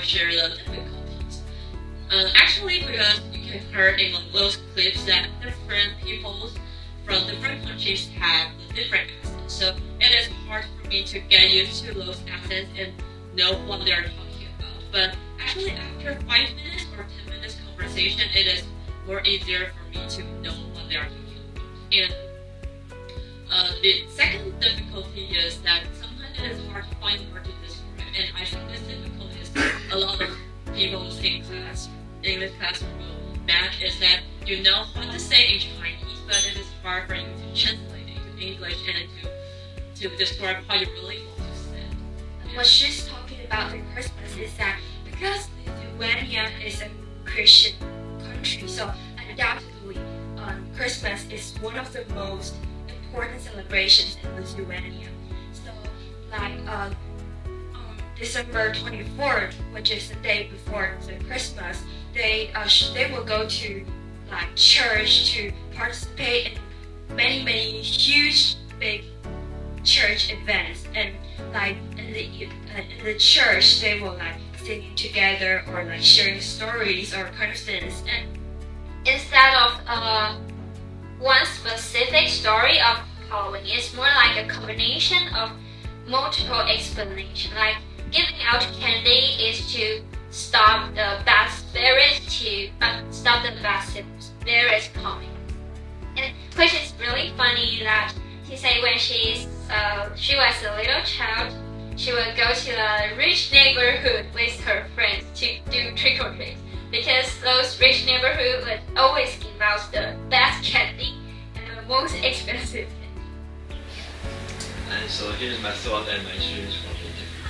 share the difficulties. Actually, because you can hear in those clips that different people from different countries have different accents. So it is hard for me to get used to those accents and know what they're talking about. But actually, after 5 minutes or 10 minutes conversation, it is more easier for me to know what they are talking about. And the second difficulty is that sometimes it is hard to find word to describe, and I think this difficulty is a lot of people in class, English class will match, is that you know what to say in Chinese, but it is hard for you to translate it to English and to describe how you really want to say it. What she's talking about in Christmas is that because Lithuania is a Christian country, so undoubtedly Christmas is one of the most important celebrations in Lithuania. So like on December 24th, which is the day before the Christmas, they will go to like church to participate in many huge big church events, and like in the church they will like singing together or like sharing stories or kind of things. And instead of one specific story of Halloween, it's more like a combination of multiple explanations. Like giving out candy is to stop the bad spirits coming. And which is really funny that he said when she was a little child, she would go to a rich neighborhood with her friends to do trick or treat, because those rich neighborhoods would always give out the best candy and the most expensive candy. And so here's my thought and my experience from the interview.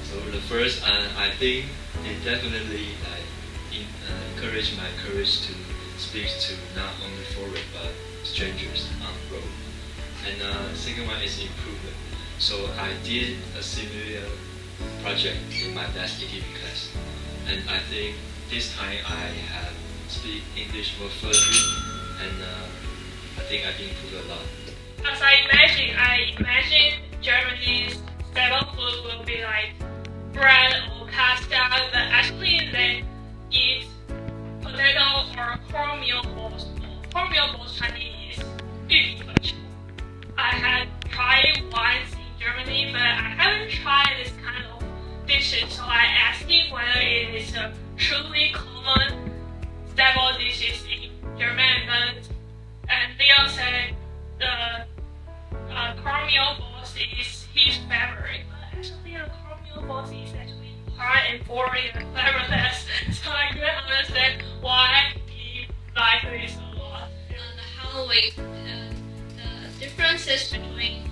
So the first, I think it definitely encouraged my courage to speak to not only foreign but strangers on the road. And second one is improvement. So I did a similar project in my last ETV class, and I think this time I have speak English more fluently, and I think I've improved a lot. As I imagine Germany's staple food will be like bread or pasta, but actually they eat potato or cornmeal balls. Cornmeal balls Chinese is 玉米粉球. I had tried once in Germany, but I haven't tried this kind of dishes, so I asked him whether it is a truly common staple dishes in Germany, and Leo said the cornmeal balls is his favorite. But actually, the cornmeal balls is actually hard and boring and flavorless, so I couldn't understand why he liked this a lot. On the Halloween, the differences between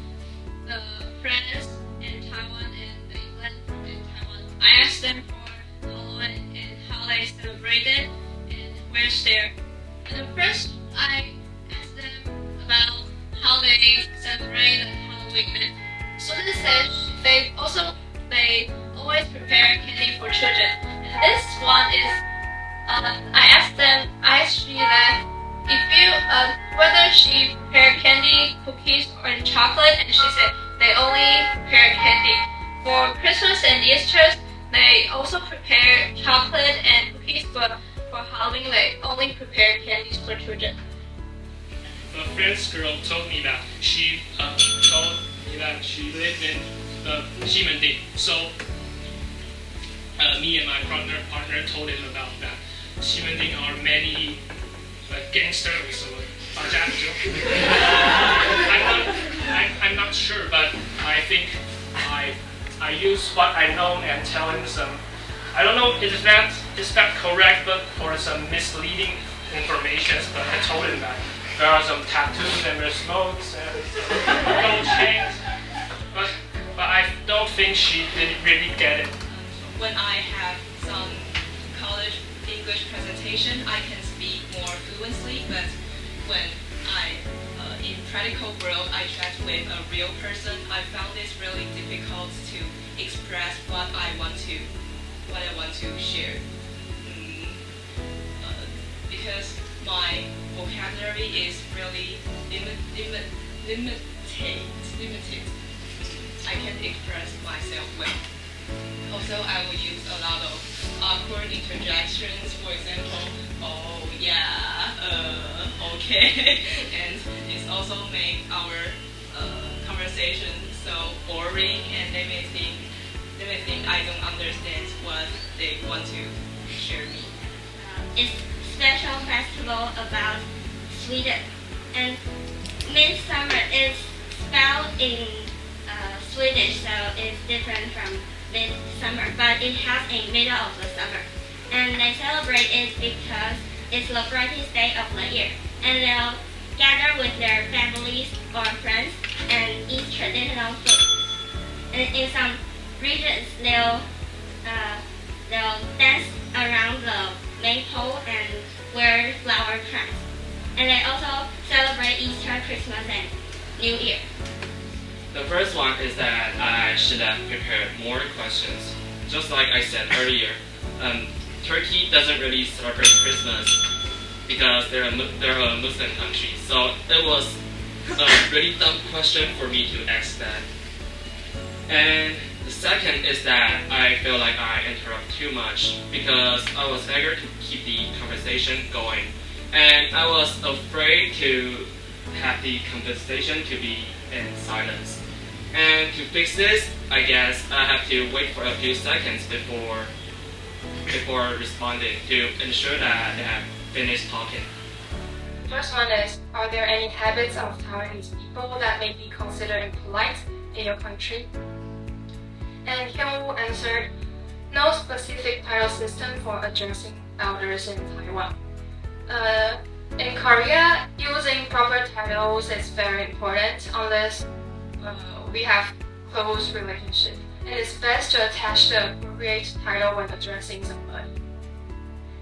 the France and Taiwan and the England and Taiwan. I asked them for Halloween and how they celebrate it and where's their. And first, I asked them about how they celebrate the Halloween. So they said they always prepare candy for children. And this one is I asked Judy that if you whether she prepared candy, cookies, or chocolate, and she said they only prepare candy. For Christmas and Easter, they also prepare chocolate and cookies, but for Halloween, they only prepare candies for children. A French girl told me that she lived in Ximending. So me and my partner told him about that. Ximending are many gangsters or 打架族. I'm not sure, but I think I use what I know and tell him some. I don't know is that correct, but for some misleading information. But I told him that there are some tattoos and there's smokes and gold chains. But I don't think she didn't really get it. When I have some college English presentation, I can speak more fluently, but when in practical world, I chat with a real person, I found it really difficult to express what I want to share. Because my vocabulary is really limited. I can't express myself well. Also, I will use a lot of awkward interjections. For example, oh yeah, okay, and it's also make our conversation so boring, and they may think I don't understand what they want to share me. It's special festival about Sweden, and midsummer is spelled in Swedish, so it's different from midsummer, but it has a middle of the summer, and they celebrate it because it's the brightest day of the year, and they'll gather with their families or friends and eat traditional food. And in some regions, they'll dance around the maypole and wear flower crowns. And they also celebrate Easter, Christmas, and New Year. The first one is that I should have prepared more questions. Just like I said earlier, Turkey doesn't really celebrate Christmas because they're a Muslim country. So it was a really dumb question for me to ask that. And the second is that I feel like I interrupt too much because I was eager to keep the conversation going. And I was afraid to have the conversation to be in silence. And to fix this, I guess I have to wait for a few seconds before responding to ensure that they have finished talking. First one is, are there any habits of Taiwanese people that may be considered impolite in your country? And Hyung-woo answered, no specific title system for addressing elders in Taiwan. In Korea, using proper titles is very important unless we have close relationship. It is best to attach the appropriate title when addressing somebody.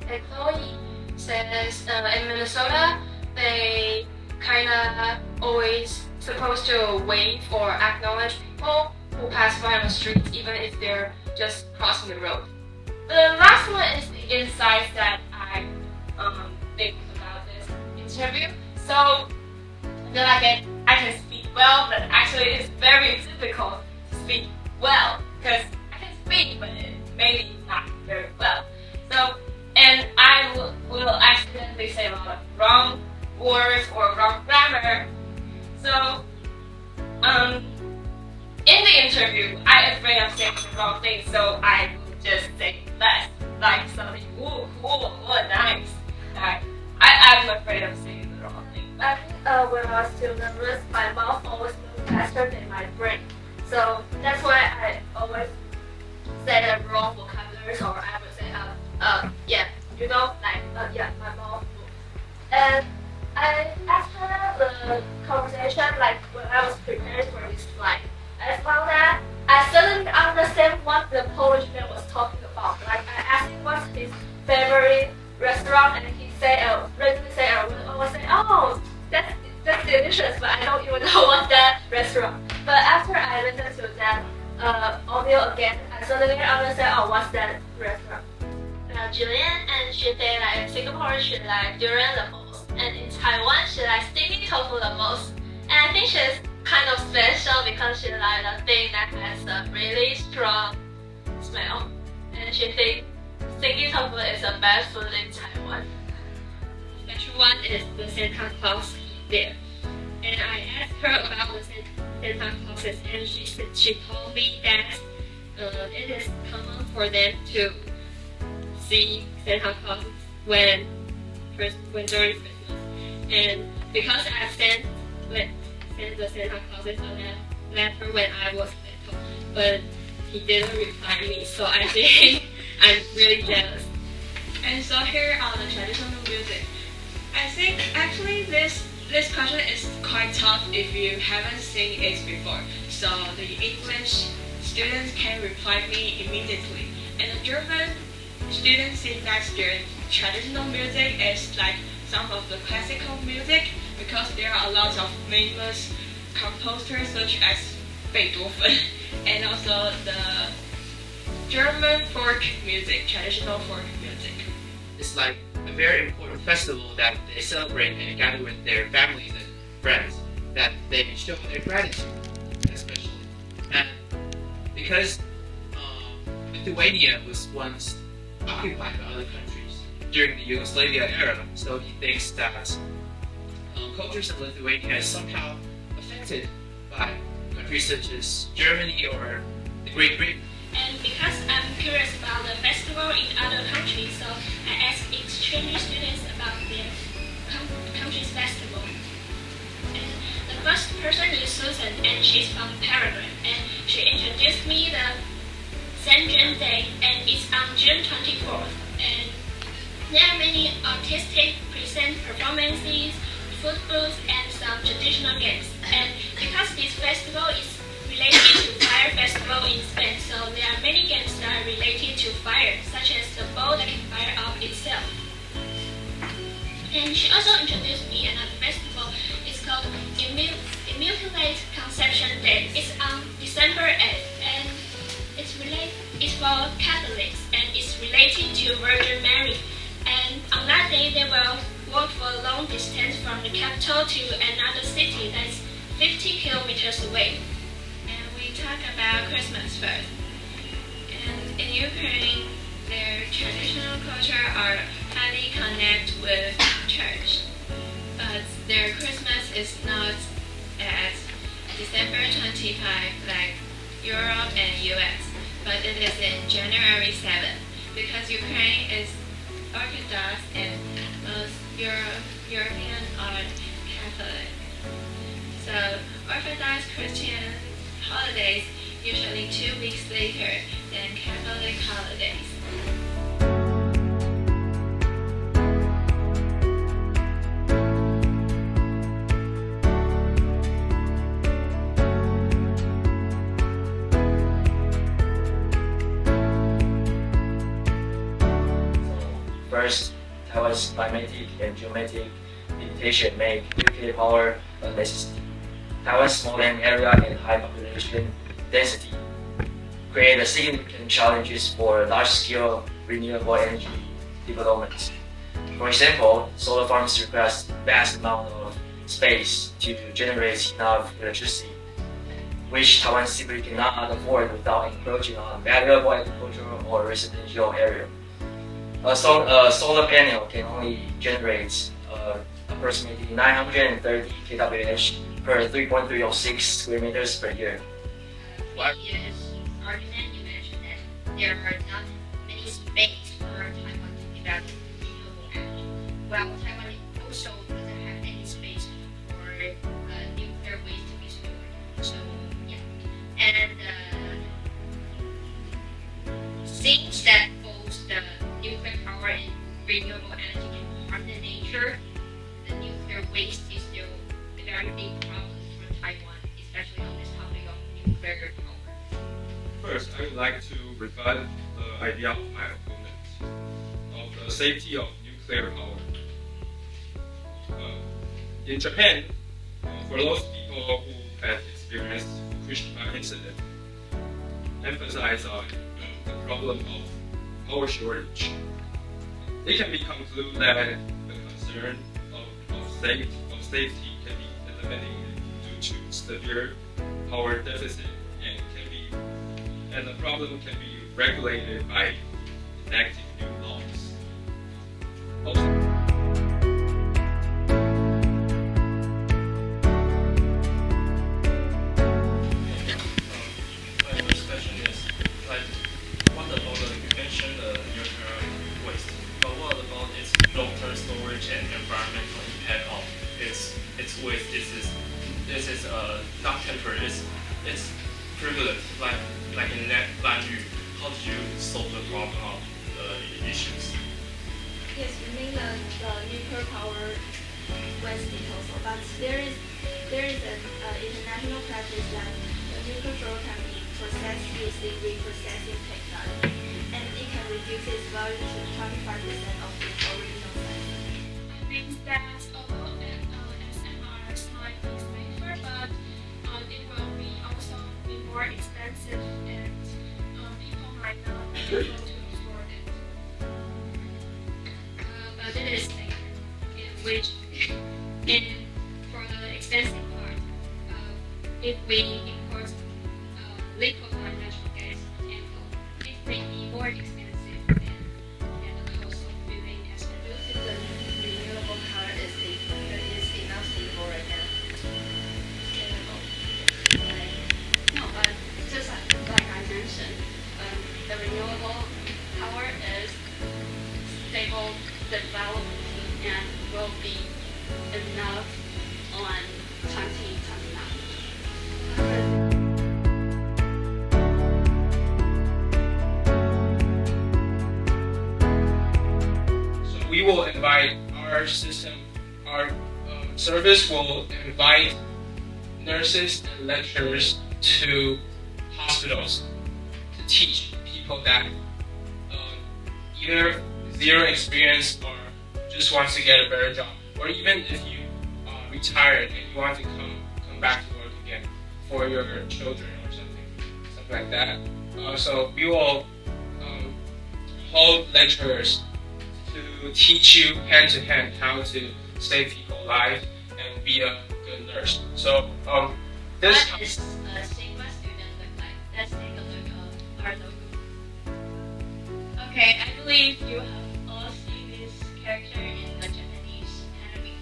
And Chloe says in Minnesota, they kinda always supposed to wave or acknowledge people who pass by on the street, even if they're just crossing the road. The last one is the insights that I think about this interview. So I feel like I can speak well, but actually it's very difficult to speak well because I can speak, but maybe not very well. So, and I will accidentally say a lot of wrong words or wrong grammar. So, in the interview, I'm afraid of saying the wrong thing, so I will just say less, like something, ooh, cool, oh, nice. I'm afraid of saying the wrong thing. I think when I was still nervous, my mouth always moved faster than my brain. So that's why I always say the wrong vocabularies, or I would say, yeah, you know, like, yeah, my mouth moved. And after the conversation, like when I was preparing for this flight, I found that I suddenly understand what the Polish man was talking about. Like I asked him what's his favorite restaurant, and he said, randomly say, oh, that's delicious, but I don't even know what's that restaurant. But after I listened to that audio again, I suddenly understand, oh, what's that restaurant. Julian and she say like in Singapore she like durian the most, and in Taiwan she like sticky tofu the most. And I think she's kind of special because she like the thing that has a really strong smell, and she thinks sticky tofu is the best food in Taiwan. Special one is the Santa Claus there, and I asked her about the Santa Clauses, and she told me that it is common for them to see Santa Claus when during Christmas, and because I sent the Santa Clauses a letter when I was little, but he didn't reply me, so I think I'm really jealous. And so here are the traditional music. I think actually this question is quite tough if you haven't seen it before. So the English students can reply me immediately, and the German students think that their traditional music is like some of the classical music because there are a lot of famous composers such as Beethoven, and also the German folk music, traditional folk music. It's like a very important festival that they celebrate and gather with their families and friends, that they show their gratitude, especially. And because Lithuania was once occupied by other countries during the Yugoslavia era, so he thinks that cultures in Lithuania is somehow affected by countries such as Germany or the Great Britain. And because I'm curious about the festival in other countries, so I asked exchange students about their country's festival. And the first person is Susan, and she's from Paraguay. And she introduced me the Sanjuan Day, and it's on June 24th. And there are many artistic present performances, food booths, and some traditional games. And because this festival is related to fire festival in Spain, so there are many games that are related to fire, such as the bowl that can fire up itself. And she also introduced me another festival. It's called Immaculate Conception Day. It's on December 8th, and it's for Catholics, and it's related to Virgin Mary. And on that day, they will walk for a long distance from the capital to another city that's 50 kilometers away. And we talk about Christmas first. And in Ukraine, their traditional culture are highly connected with church. But their Christmas is not at December 25 like Europe and US, but it is in January 7 because Ukraine is Orthodox and most European are Catholic. So Orthodox Christian holidays usually 2 weeks later than Catholic holidays. First, Taiwan's climatic and geometric limitation make nuclear power a necessity. Taiwan's small land area and high population density create significant challenges for large-scale renewable energy development. For example, solar farms require vast amount of space to generate enough electricity, which Taiwan simply cannot afford without encroaching on valuable agricultural or residential area. A solar panel can only generate approximately 930 kWh per 3.306 square meters per year. Previous argument, you mentioned that there are not many space for Taiwan to develop renewable energy. Well, Taiwan also doesn't have any space for nuclear waste to be stored. So, yeah. And since that both the nuclear power and renewable energy can harm the nature, the nuclear waste is still a very big problem for Taiwan, especially on this topic of nuclear power. First, I would like to rebut the idea of my opponent of the safety of nuclear power. In Japan, for those people who have experienced Fukushima incident, emphasize on the problem of power shortage. It can be concluded that the concern of safety can be eliminated due to severe power deficit and the problem can be regulated by enacting new laws. Also, my first question is, what about you mentioned nuclear waste, but what about its long-term storage and environmental impact of its waste? This is not temporary. It's prevalent, like in Lanyu. How do you solve the problem of issues? Yes, you mean the nuclear power waste disposal, but there is an international practice that the nuclear fuel can be processed using reprocessing technology, and it can reduce its value to 25% of its original size. I think that although SMRs might be safer, but it will be also be more expensive, and people might not be able to afford it. But it is safer, and for the expensive part, if we import liquefied natural gas and coal, it may be stable development and will be enough on 2029. So we will invite our system, our service will invite nurses and lecturers to hospitals to teach people that either zero experience or just wants to get a better job, or even if you retired and you want to come back to work again for your children or something like that. So we will hold lecturers to teach you hand to hand how to save people's lives and be a good nurse. So this. What does a Sigma student look like? Let's take a look at our logo. Okay, I believe you have all seen this character in the Japanese anime,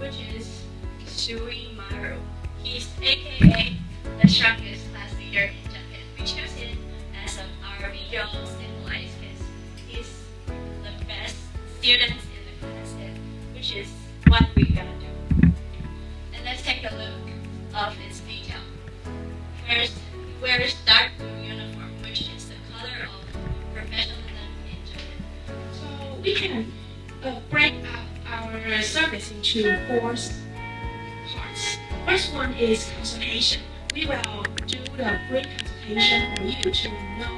which is Suimaru. He's aka the strongest class leader in Japan. We chose him as our visual symbolize because he's the best student in the class, which is what we gotta do. And let's take a look of its detail. First, he wears dark blue uniform, which is the color of professionalism in Japan. So we can break up our service into 4 parts. First one is consultation. We will do the brief consultation for you to know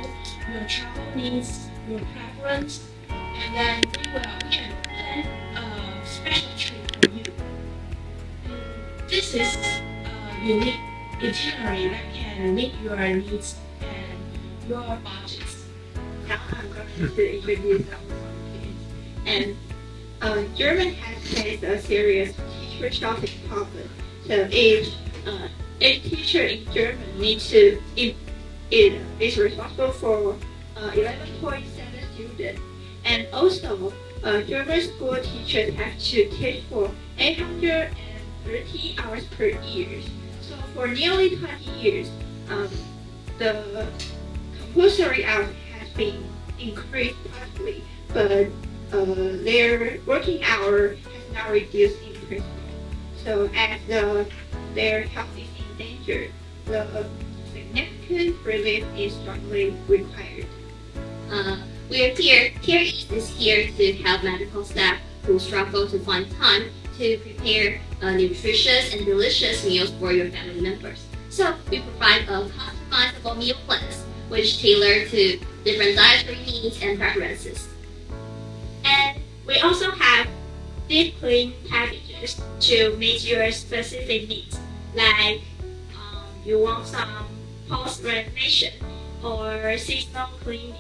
your travel needs, your preference, and then we can plan a special trip for you. This is a unique itinerary that can meet your needs and your budgets. Now I'm going to introduce our kids. And German has faced a serious teacher shortage problem. So each teacher in Germany is responsible for 11.7 students. And also, German school teachers have to teach for 830 hours per year. So for nearly 20 years, the compulsory hours has been increased partially, but their working hour has now reduced in principle. So as their health is in danger, the significant relief is strongly required. TREs is here to help medical staff who struggle to find time to prepare nutritious and delicious meals for your family members. So we provide a customizable meal plans which tailor to different dietary needs and preferences. And we also have deep clean packages to meet your specific needs, like you want some post renovation or seasonal cleaning.